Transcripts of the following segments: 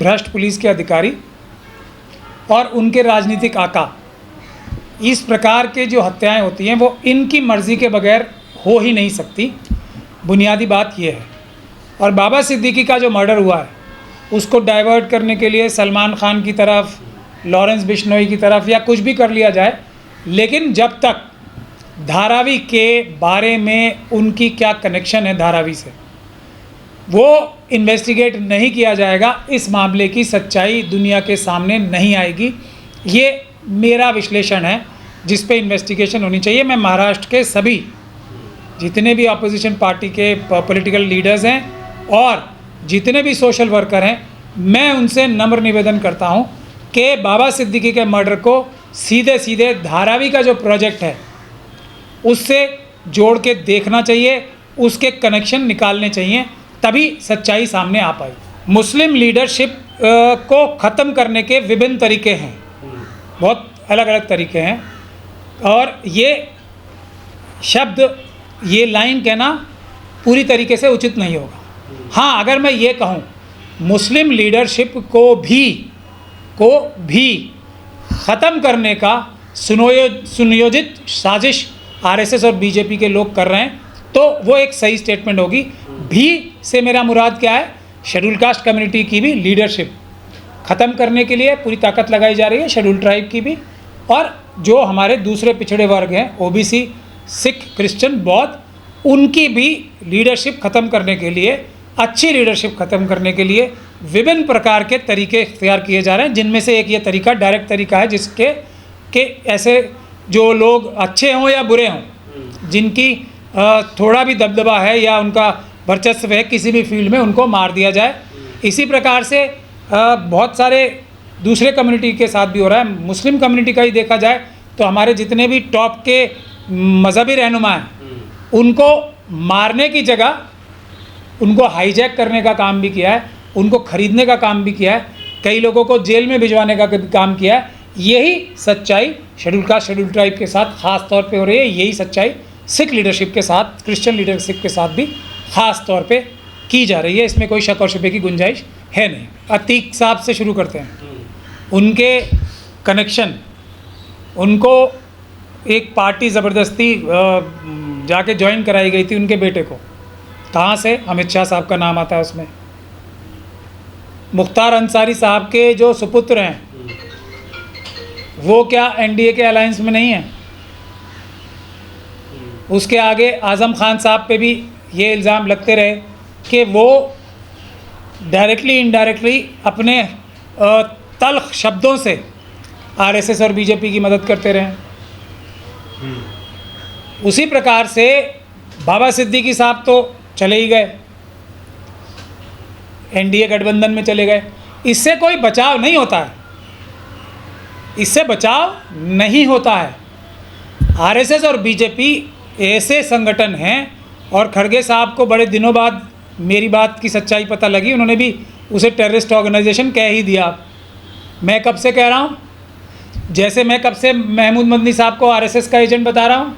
भ्रष्ट पुलिस के अधिकारी और उनके राजनीतिक आका, इस प्रकार के जो हत्याएं होती हैं वो इनकी मर्ज़ी के बगैर हो ही नहीं सकती। बुनियादी बात ये है। और बाबा सिद्दीकी का जो मर्डर हुआ है उसको डाइवर्ट करने के लिए सलमान खान की तरफ, लॉरेंस बिश्नोई की तरफ या कुछ भी कर लिया जाए, लेकिन जब तक धारावी के बारे में उनकी क्या कनेक्शन है धारावी से वो इन्वेस्टिगेट नहीं किया जाएगा, इस मामले की सच्चाई दुनिया के सामने नहीं आएगी। ये मेरा विश्लेषण है जिस पे इन्वेस्टिगेशन होनी चाहिए। मैं महाराष्ट्र के सभी जितने भी अपोजिशन पार्टी के पॉलिटिकल लीडर्स हैं और जितने भी सोशल वर्कर हैं, मैं उनसे नम्र निवेदन करता हूं कि बाबा सिद्दीकी के मर्डर को सीधे सीधे धारावी का जो प्रोजेक्ट है उससे जोड़ के देखना चाहिए, उसके कनेक्शन निकालने चाहिए, तभी सच्चाई सामने आ पाई। मुस्लिम लीडरशिप को ख़त्म करने के विभिन्न तरीके हैं, बहुत अलग अलग तरीके हैं, और ये शब्द, ये लाइन कहना पूरी तरीके से उचित नहीं होगा। हाँ, अगर मैं ये कहूँ मुस्लिम लीडरशिप को भी ख़त्म करने का सुनियोजित साजिश आरएसएस और बीजेपी के लोग कर रहे हैं तो वो एक सही स्टेटमेंट होगी। भी से मेरा मुराद क्या है? शेड्यूल कास्ट कम्युनिटी की भी लीडरशिप ख़त्म करने के लिए पूरी ताकत लगाई जा रही है, शेड्यूल ट्राइब की भी, और जो हमारे दूसरे पिछड़े वर्ग हैं ओबीसी, सिख, क्रिश्चियन, बौद्ध, उनकी भी लीडरशिप ख़त्म करने के लिए, अच्छी लीडरशिप ख़त्म करने के लिए विभिन्न प्रकार के तरीके इख्तियार किए जा रहे हैं, जिनमें से एक ये तरीका डायरेक्ट तरीका है जिसके कि ऐसे जो लोग अच्छे हों या बुरे हों, जिनकी थोड़ा भी दबदबा है या उनका वर्चस्व है किसी भी फील्ड में, उनको मार दिया जाए। इसी प्रकार से बहुत सारे दूसरे कम्युनिटी के साथ भी हो रहा है। मुस्लिम कम्युनिटी का ही देखा जाए तो हमारे जितने भी टॉप के मजहबी रहनुमा हैं उनको मारने की जगह उनको हाईजैक करने का काम भी किया है, उनको ख़रीदने का काम भी किया है, कई लोगों को जेल में भिजवाने का काम किया है। यही सच्चाई शेड्यूल कास्ट, शेड्यूल ट्राइब के साथ ख़ास तौर पे हो रही है। यही सच्चाई सिख लीडरशिप के साथ, क्रिश्चियन लीडरशिप के साथ भी ख़ास तौर पे की जा रही है। इसमें कोई शक और शुबे की गुंजाइश है नहीं। अतीक साहब से शुरू करते हैं। उनके कनेक्शन, उनको एक पार्टी ज़बरदस्ती जाके ज्वाइन कराई गई थी उनके बेटे को। कहाँ से? अमित शाह साहब का नाम आता है उसमें। मुख्तार अंसारी साहब के जो सुपुत्र हैं वो क्या एनडीए के अलायंस में नहीं हैं? उसके आगे आज़म खान साहब पे भी ये इल्ज़ाम लगते रहे कि वो डायरेक्टली इनडायरेक्टली अपने तल्ख शब्दों से आरएसएस और बीजेपी की मदद करते रहे। उसी प्रकार से बाबा सिद्दीकी साहब तो चले ही गए, एनडीए गठबंधन में चले गए। इससे कोई बचाव नहीं होता है, इससे बचाव नहीं होता है। आरएसएस और बीजेपी ऐसे संगठन हैं, और खड़गे साहब को बड़े दिनों बाद मेरी बात की सच्चाई पता लगी, उन्होंने भी उसे टेररिस्ट ऑर्गेनाइजेशन कह ही दिया। मैं कब से कह रहा हूँ? जैसे मैं कब से महमूद मदनी साहब को आरएसएस का एजेंट बता रहा हूँ,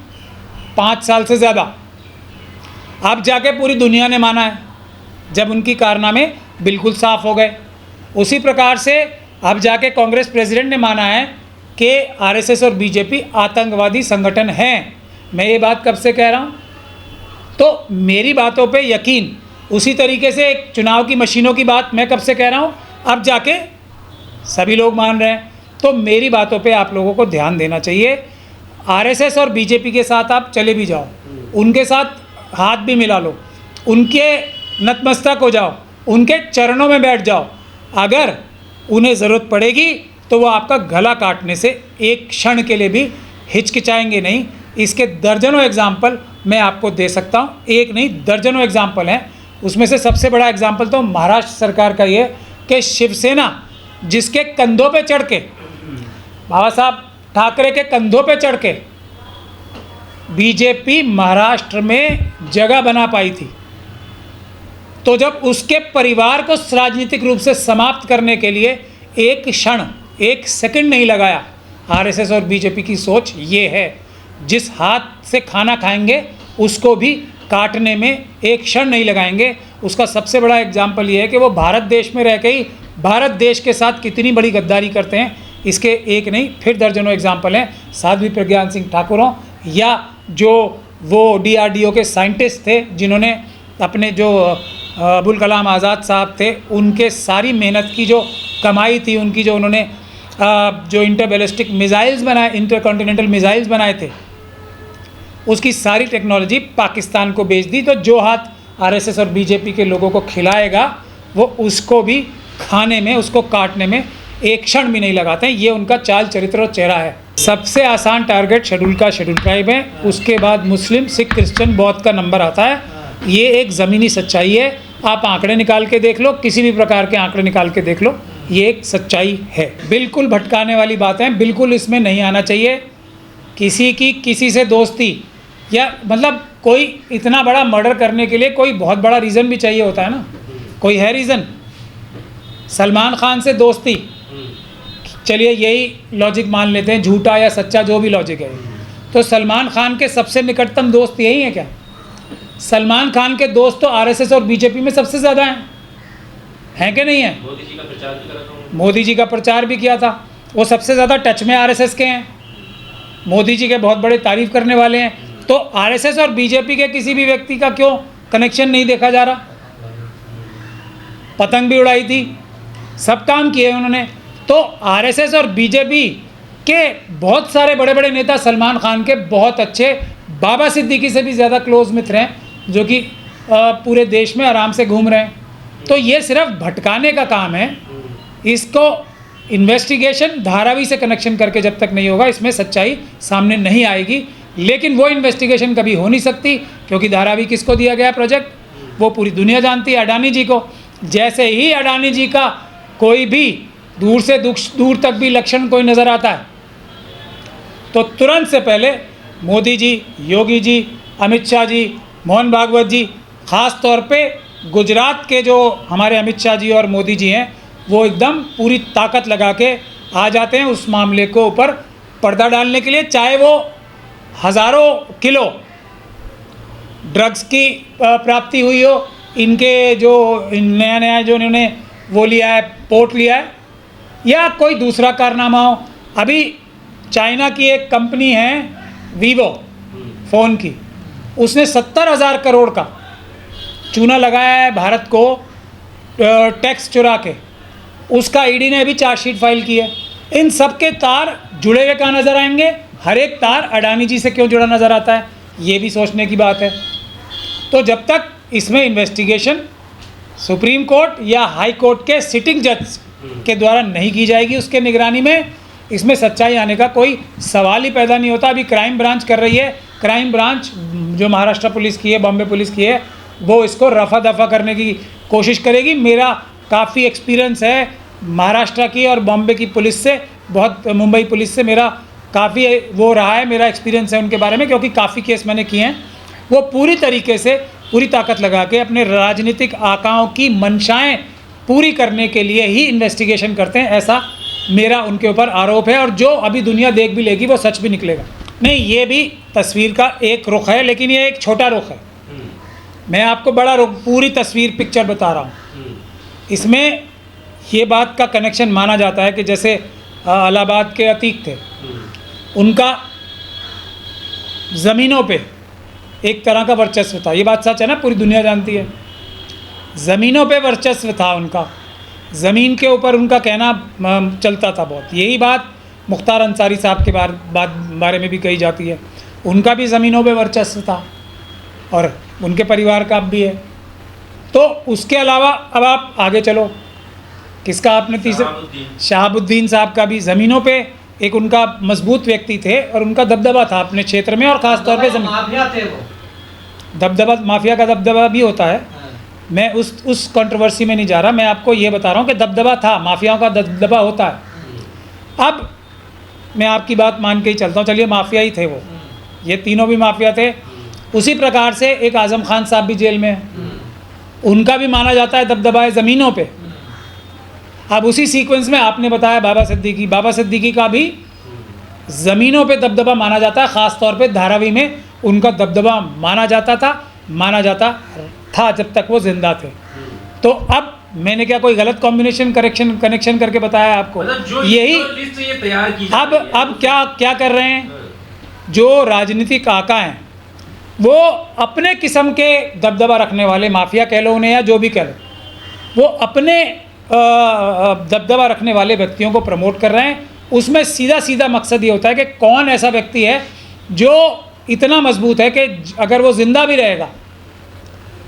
5 साल से ज़्यादा। अब जाके पूरी दुनिया ने माना है जब उनकी कारनामे बिल्कुल साफ़ हो गए। उसी प्रकार से अब जाके कांग्रेस प्रेसिडेंट ने माना है कि आरएसएस और बीजेपी आतंकवादी संगठन हैं। मैं ये बात कब से कह रहा हूँ? तो मेरी बातों पे यकीन, उसी तरीके से एक चुनाव की मशीनों की बात मैं कब से कह रहा हूँ, अब जाके सभी लोग मान रहे हैं। तो मेरी बातों पे आप लोगों को ध्यान देना चाहिए। आरएसएस और बीजेपी के साथ आप चले भी जाओ, उनके साथ हाथ भी मिला लो, उनके नतमस्तक हो जाओ, उनके चरणों में बैठ जाओ, अगर उन्हें ज़रूरत पड़ेगी तो वो आपका गला काटने से एक क्षण के लिए भी हिचकिचाएंगे नहीं। इसके दर्जनों एग्जाम्पल मैं आपको दे सकता हूँ, एक नहीं दर्जनों एग्जाम्पल हैं। उसमें से सबसे बड़ा एग्जाम्पल तो महाराष्ट्र सरकार का ये कि शिवसेना जिसके कंधों पे चढ़ के, बाबा साहब ठाकरे के कंधों पे चढ़ के बीजेपी महाराष्ट्र में जगह बना पाई थी, तो जब उसके परिवार को राजनीतिक रूप से समाप्त करने के लिए एक क्षण, एक सेकंड नहीं लगाया, आरएसएस और बीजेपी की सोच ये है, जिस हाथ से खाना खाएंगे उसको भी काटने में एक क्षण नहीं लगाएंगे। उसका सबसे बड़ा एग्जाम्पल ये है कि वो भारत देश में रह के ही भारत देश के साथ कितनी बड़ी गद्दारी करते हैं, इसके एक नहीं फिर दर्जनों एग्जाम्पल हैं। साध्वी प्रज्ञान सिंह ठाकुर हों या जो वो DRDO के साइंटिस्ट थे जिन्होंने अपने जो अबुल कलाम आज़ाद साहब थे, उनके सारी मेहनत की जो कमाई थी, उनकी जो उन्होंने जो इंटर बैलिस्टिक मिसाइल्स बनाए, इंटर कॉन्टिनेंटल मिसाइल्स बनाए थे, उसकी सारी टेक्नोलॉजी पाकिस्तान को बेच दी। तो जो हाथ RSS और BJP के लोगों को खिलाएगा वो उसको भी खाने में, उसको काटने में एक क्षण भी नहीं लगाते हैं। ये उनका चाल चरित्र और चेहरा है। सबसे आसान टारगेट शेड्यूल ट्राइब है, उसके बाद मुस्लिम, सिख, क्रिश्चियन, बौद्ध का नंबर आता है। ये एक ज़मीनी सच्चाई है। आप आंकड़े निकाल के देख लो, किसी भी प्रकार के आंकड़े निकाल के देख लो, ये एक सच्चाई है। बिल्कुल भटकाने वाली बातें बिल्कुल इसमें नहीं आना चाहिए। किसी की किसी से दोस्ती या मतलब कोई इतना बड़ा मर्डर करने के लिए कोई बहुत बड़ा रीज़न भी चाहिए होता है ना, कोई है रीज़न। सलमान खान से दोस्ती, चलिए यही लॉजिक मान लेते हैं, झूठा या सच्चा जो भी लॉजिक है, तो सलमान खान के सबसे निकटतम दोस्त यही है क्या? सलमान खान के दोस्त तो RSS और BJP में सबसे ज़्यादा हैं कि नहीं है? मोदी जी का प्रचार भी करा था। मोदी जी का प्रचार भी किया था, वो सबसे ज़्यादा टच में RSS के हैं, मोदी जी के बहुत बड़े तारीफ़ करने वाले हैं। तो RSS और BJP के किसी भी व्यक्ति का क्यों कनेक्शन नहीं देखा जा रहा? पतंग भी उड़ाई थी, सब काम किए उन्होंने। तो RSS और BJP के बहुत सारे बड़े बड़े नेता सलमान खान के बहुत अच्छे, बाबा सिद्दीकी से भी ज़्यादा क्लोज मित्र हैं, जो कि पूरे देश में आराम से घूम रहे हैं। तो ये सिर्फ भटकाने का काम है। इसको इन्वेस्टिगेशन धारावी से कनेक्शन करके जब तक नहीं होगा, इसमें सच्चाई सामने नहीं आएगी। लेकिन वो इन्वेस्टिगेशन कभी हो नहीं सकती, क्योंकि धारावी किसको दिया गया प्रोजेक्ट, वो पूरी दुनिया जानती है, अडानी जी को। जैसे ही अडानी जी का कोई भी दूर से दूर तक भी लक्षण कोई नज़र आता है, तो तुरंत से पहले मोदी जी, योगी जी, अमित शाह जी, मोहन भागवत जी, ख़ास तौर पे गुजरात के जो हमारे अमित शाह जी और मोदी जी हैं, वो एकदम पूरी ताकत लगा के आ जाते हैं उस मामले को ऊपर पर्दा डालने के लिए। चाहे वो हज़ारों किलो ड्रग्स की प्राप्ति हुई हो, इनके जो नया नया जो इन्होंने वो लिया है, पोर्ट लिया है, या कोई दूसरा कारनामा हो। अभी चाइना की एक कंपनी है वीवो फ़ोन की, उसने 70,000 करोड़ का चूना लगाया है भारत को टैक्स चुरा के। उसका ईडी ने अभी चार्जशीट फाइल की है। इन सब के तार जुड़े हुए कहाँ नज़र आएंगे? हर एक तार अडानी जी से क्यों जुड़ा नज़र आता है, ये भी सोचने की बात है। तो जब तक इसमें इन्वेस्टिगेशन सुप्रीम कोर्ट या हाई कोर्ट के सिटिंग जज के द्वारा नहीं की जाएगी, उसके निगरानी में, इसमें सच्चाई आने का कोई सवाल ही पैदा नहीं होता। अभी क्राइम ब्रांच कर रही है, क्राइम ब्रांच जो महाराष्ट्र पुलिस की है, बॉम्बे पुलिस की है, वो इसको रफा दफा करने की कोशिश करेगी। मेरा काफ़ी एक्सपीरियंस है महाराष्ट्र की और बॉम्बे की पुलिस से, बहुत मुंबई पुलिस से मेरा काफ़ी वो रहा है, मेरा एक्सपीरियंस है उनके बारे में, क्योंकि काफ़ी केस मैंने किए हैं। वो पूरी तरीके से पूरी ताकत लगा के अपने राजनीतिक आकाओं की मंशाएं पूरी करने के लिए ही इन्वेस्टिगेशन करते हैं, ऐसा मेरा उनके ऊपर आरोप है। और जो अभी दुनिया देख भी लेगी वो सच भी निकलेगा। नहीं, ये भी तस्वीर का एक रुख है, लेकिन ये एक छोटा रुख है। मैं आपको बड़ा रुख, पूरी तस्वीर, पिक्चर बता रहा हूँ। इसमें ये बात का कनेक्शन माना जाता है कि जैसे इलाहाबाद के अतीक थे, उनका ज़मीनों पे एक तरह का वर्चस्व था। ये बात सच है ना, पूरी दुनिया जानती है। ज़मीनों पे वर्चस्व था उनका, ज़मीन के ऊपर उनका कहना चलता था बहुत। यही बात मुख्तार अंसारी साहब के बारे में भी कही जाती है। उनका भी ज़मीनों पे वर्चस्व था और उनके परिवार का भी है। तो उसके अलावा अब आप आगे चलो, किसका आपने तीसरे, शहाबुद्दीन साहब का भी ज़मीनों पे एक उनका मजबूत व्यक्ति थे और उनका दबदबा था अपने क्षेत्र में, और ख़ास तौर पे माफिया थे वो। दबदबा, माफिया का दबदबा भी होता है। मैं उस कंट्रोवर्सी में नहीं जा रहा, मैं आपको ये बता रहा हूँ कि दबदबा था, माफियाओं का दबदबा होता है। अब मैं आपकी बात मान के ही चलता हूँ, चलिए माफिया ही थे वो, ये तीनों भी माफिया थे। उसी प्रकार से एक आज़म खान साहब भी जेल में हैं, उनका भी माना जाता है दबदबा है ज़मीनों पे। अब उसी सीक्वेंस में आपने बताया बाबा सिद्दीकी का भी ज़मीनों पे दबदबा माना जाता है, ख़ास तौर पे धारावी में उनका दबदबा माना जाता था जब तक वो ज़िंदा थे। तो अब मैंने क्या कोई गलत कॉम्बिनेशन कनेक्शन करके बताया आपको? मतलब यही लिस्ट ये तैयार की अब क्या कर रहे हैं जो राजनीतिक आका हैं, वो अपने किस्म के दबदबा रखने वाले, माफिया कह लो उन्हें या जो भी कह लो, वो अपने दबदबा रखने वाले व्यक्तियों को प्रमोट कर रहे हैं। उसमें सीधा मकसद ये होता है कि कौन ऐसा व्यक्ति है जो इतना मजबूत है कि अगर वो ज़िंदा भी रहेगा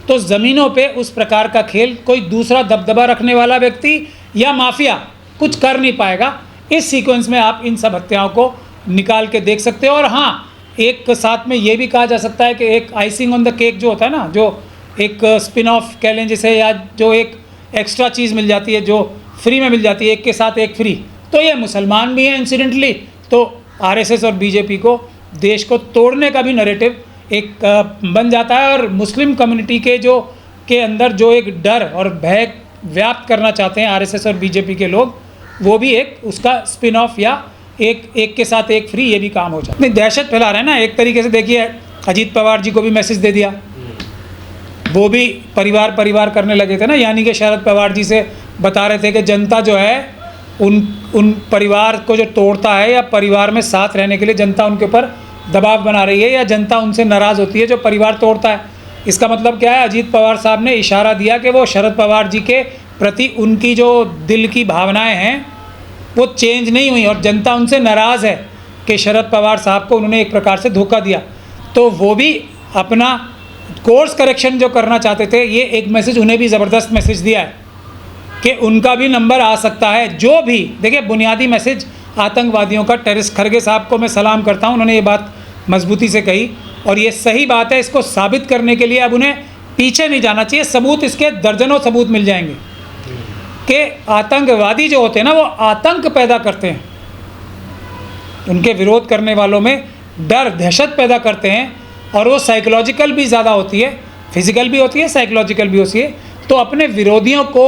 तो ज़मीनों पे उस प्रकार का खेल कोई दूसरा दबदबा रखने वाला व्यक्ति या माफिया कुछ कर नहीं पाएगा। इस सीक्वेंस में आप इन सब हत्याओं को निकाल के देख सकते हो। और हाँ, एक साथ में ये भी कहा जा सकता है कि एक आइसिंग ऑन द केक जो होता है ना, जो एक स्पिन ऑफ कह लें जिसे, या जो एक एक्स्ट्रा चीज़ मिल जाती है जो फ्री में मिल जाती है, एक के साथ एक फ्री, तो ये मुसलमान भी हैं इंसिडेंटली। तो आरएसएस और बीजेपी को देश को तोड़ने का भी नैरेटिव एक बन जाता है, और मुस्लिम कम्युनिटी के अंदर जो एक डर और भय व्याप्त करना चाहते हैं आरएसएस और बीजेपी के लोग, वो भी एक उसका स्पिन ऑफ या एक के साथ एक फ्री, ये भी काम हो जाता है। नहीं, दहशत फैला रहे हैं ना एक तरीके से। देखिए, अजीत पवार जी को भी मैसेज दे दिया, वो भी परिवार करने लगे थे ना, यानी कि शरद पवार जी से बता रहे थे कि जनता जो है उन परिवार को जो तोड़ता है, या परिवार में साथ रहने के लिए जनता उनके ऊपर दबाव बना रही है, या जनता उनसे नाराज़ होती है जो परिवार तोड़ता है। इसका मतलब क्या है? अजीत पवार साहब ने इशारा दिया कि वो शरद पवार जी के प्रति उनकी जो दिल की भावनाएं हैं वो चेंज नहीं हुई, और जनता उनसे नाराज़ है कि शरद पवार साहब को उन्होंने एक प्रकार से धोखा दिया। तो वो भी अपना कोर्स करेक्शन जो करना चाहते थे, ये एक मैसेज उन्हें भी ज़बरदस्त मैसेज दिया है कि उनका भी नंबर आ सकता है। जो भी देखिए, बुनियादी मैसेज आतंकवादियों का, टेररिस्ट, खरगे साहब को मैं सलाम करता हूँ, उन्होंने ये बात मजबूती से कही और ये सही बात है। इसको साबित करने के लिए अब उन्हें पीछे नहीं जाना चाहिए, सबूत इसके दर्जनों सबूत मिल जाएंगे कि आतंकवादी जो होते हैं ना, वो आतंक पैदा करते हैं, उनके विरोध करने वालों में डर, दहशत पैदा करते हैं, और वो साइकोलॉजिकल भी ज़्यादा होती है, फिज़िकल भी होती है, साइकोलॉजिकल भी होती है। तो अपने विरोधियों को,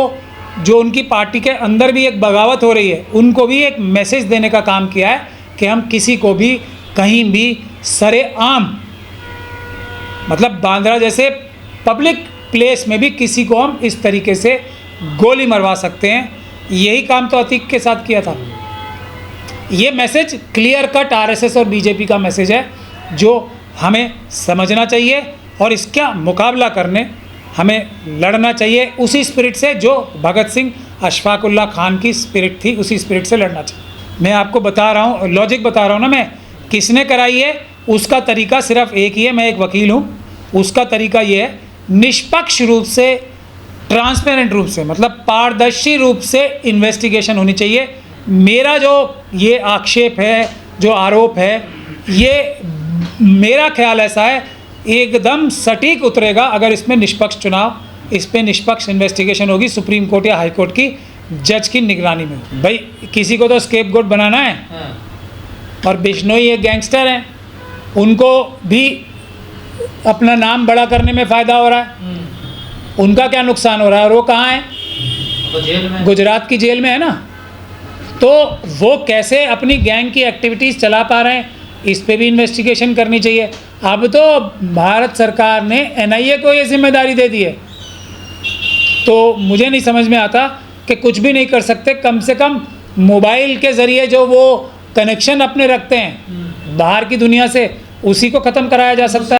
जो उनकी पार्टी के अंदर भी एक बगावत हो रही है, उनको भी एक मैसेज देने का काम किया है कि हम किसी को भी कहीं भी सरेआम, मतलब बांद्रा जैसे पब्लिक प्लेस में भी किसी को हम इस तरीके से गोली मरवा सकते हैं। यही काम तो अतीक के साथ किया था। ये मैसेज क्लियर कट आरएसएस और बीजेपी का मैसेज है जो हमें समझना चाहिए, और इसका मुकाबला करने हमें लड़ना चाहिए उसी स्पिरिट से जो भगत सिंह, अशफाकुल्ला खान की स्पिरिट थी, उसी स्पिरिट से लड़ना चाहिए। मैं आपको बता रहा हूँ, लॉजिक बता रहा हूँ ना मैं, किसने कराई है उसका तरीका सिर्फ एक ही है। मैं एक वकील हूँ, उसका तरीका ये है, निष्पक्ष रूप से, ट्रांसपेरेंट रूप से, मतलब पारदर्शी रूप से इन्वेस्टिगेशन होनी चाहिए। मेरा जो ये आक्षेप है, जो आरोप है, ये मेरा ख्याल ऐसा है एकदम सटीक उतरेगा अगर इसमें निष्पक्ष चुनाव, इस पर निष्पक्ष इन्वेस्टिगेशन होगी सुप्रीम कोर्ट या हाई कोर्ट की जज की निगरानी में। भाई किसी को तो स्केपगोट बनाना है, और बिश्नोई एक गैंगस्टर हैं, उनको भी अपना नाम बड़ा करने में फ़ायदा हो रहा है। उनका क्या नुकसान हो रहा है? और वो कहाँ है? तो जेल में, गुजरात की जेल में है ना। तो वो कैसे अपनी गैंग की एक्टिविटीज़ चला पा रहे हैं, इस पे भी इन्वेस्टिगेशन करनी चाहिए। अब तो भारत सरकार ने एनआईए को ये जिम्मेदारी दे दी है, तो मुझे नहीं समझ में आता कि कुछ भी नहीं कर सकते। कम से कम मोबाइल के ज़रिए जो वो कनेक्शन अपने रखते हैं बाहर की दुनिया से, उसी को ख़त्म कराया जा सकता है।